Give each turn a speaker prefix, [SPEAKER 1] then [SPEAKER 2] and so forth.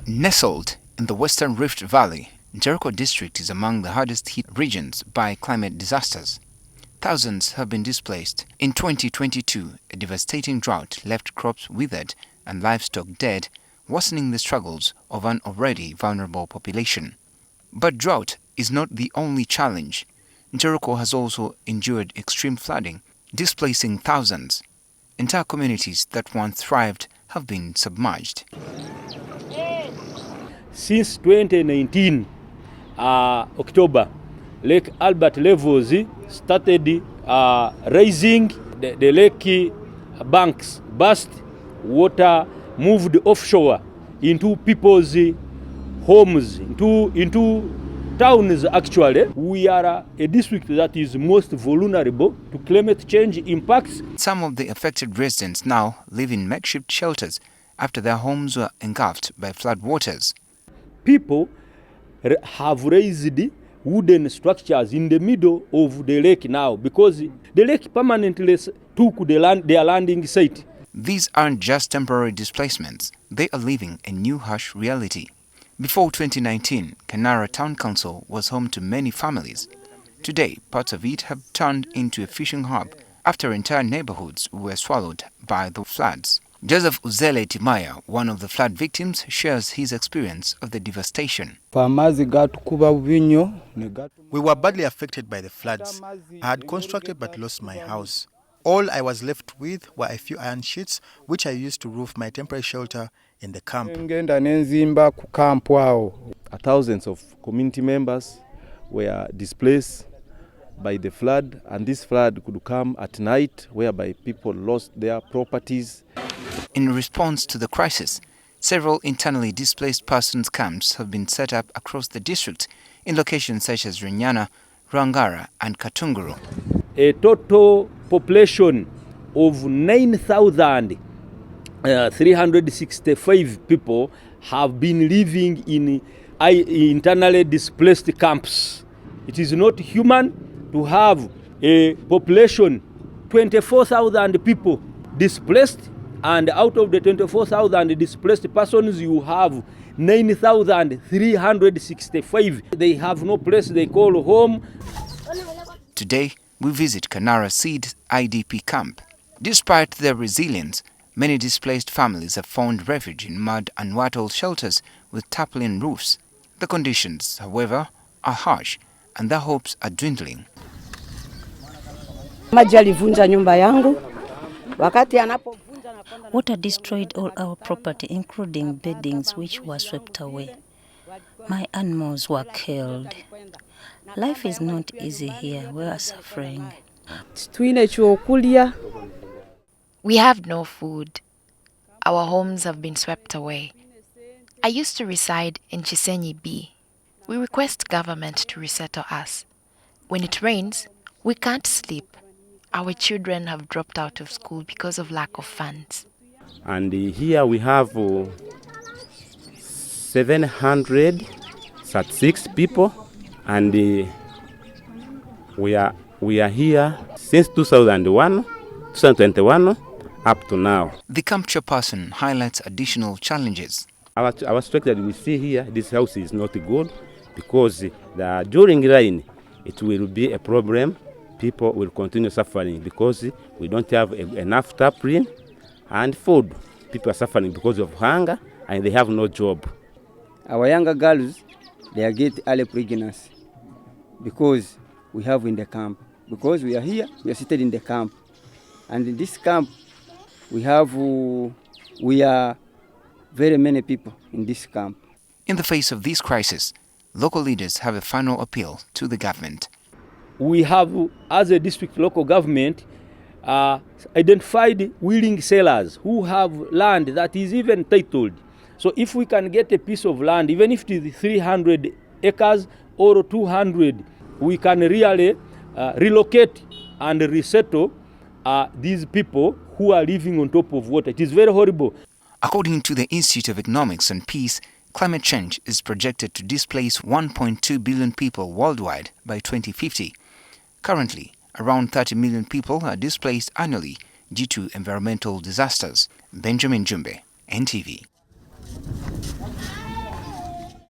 [SPEAKER 1] Nestled in the Western Rift Valley, Jericho District is among the hardest hit regions by climate disasters. Thousands have been displaced. In 2022, a devastating drought left crops withered and livestock dead, worsening the struggles of an already vulnerable population. But drought is not the only challenge. Jericho has also endured extreme flooding, displacing thousands. Entire communities that once thrived have been submerged.
[SPEAKER 2] Since 2019, October, Lake Albert levels started rising. The lake banks burst, water moved offshore into people's homes, into towns actually. We are a district that is most vulnerable to climate change impacts.
[SPEAKER 1] Some of the affected residents now live in makeshift shelters after their homes were engulfed by flood waters.
[SPEAKER 2] People have raised wooden structures in the middle of the lake now because the lake permanently took their landing site.
[SPEAKER 1] These aren't just temporary displacements, they are living a new harsh reality. Before 2019, Kanara Town Council was home to many families. Today, parts of it have turned into a fishing hub after entire neighborhoods were swallowed by the floods. Joseph Uzele Timaya, one of the flood victims, shares his experience of the devastation.
[SPEAKER 3] We were badly affected by the floods. I had constructed but lost my house. All I was left with were a few iron sheets, which I used to roof my temporary shelter in the camp.
[SPEAKER 4] Thousands of community members were displaced by the flood, and this flood could come at night, whereby people lost their properties.
[SPEAKER 1] In response to the crisis, several internally displaced persons camps have been set up across the district in locations such as Rinyana, Rwangara and Katunguru.
[SPEAKER 2] A total population of 9,365 people have been living in internally displaced camps. It is not human to have a population 24,000 people displaced, and out of the 24,000 displaced persons, you have 9,365. They have no place they call home.
[SPEAKER 1] Today, we visit Kanara Seed IDP camp. Despite their resilience, many displaced families have found refuge in mud and wattle shelters with tarpaulin roofs. The conditions, however, are harsh and their hopes are dwindling.
[SPEAKER 5] Water destroyed all our property, including beddings which were swept away. My animals were killed. Life is not easy here. We are suffering.
[SPEAKER 6] We have no food. Our homes have been swept away. I used to reside in Chisenyi B. We request government to resettle us. When it rains, we can't sleep. Our children have dropped out of school because of lack of funds.
[SPEAKER 4] And here we have 736 people, and we are here since 2021 up to now.
[SPEAKER 1] The camp chairperson highlights additional challenges.
[SPEAKER 4] Our structure that we see here, this house is not good because during rain it will be a problem. People will continue suffering because we don't have enough tarpaulin and food. People are suffering because of hunger and they have no job.
[SPEAKER 7] Our younger girls, they are getting early pregnancy because we have in the camp. Because we are here, we are seated in the camp. And in this camp, we are very many people in this camp.
[SPEAKER 1] In the face of this crisis, local leaders have a final appeal to the government.
[SPEAKER 2] We have, as a district local government, identified willing sellers who have land that is even titled. So if we can get a piece of land, even if it is 300 acres or 200, we can really relocate and resettle these people who are living on top of water. It is very horrible.
[SPEAKER 1] According to the Institute of Economics and Peace, climate change is projected to displace 1.2 billion people worldwide by 2050. Currently, around 30 million people are displaced annually due to environmental disasters. Benjamin Jumbe, NTV.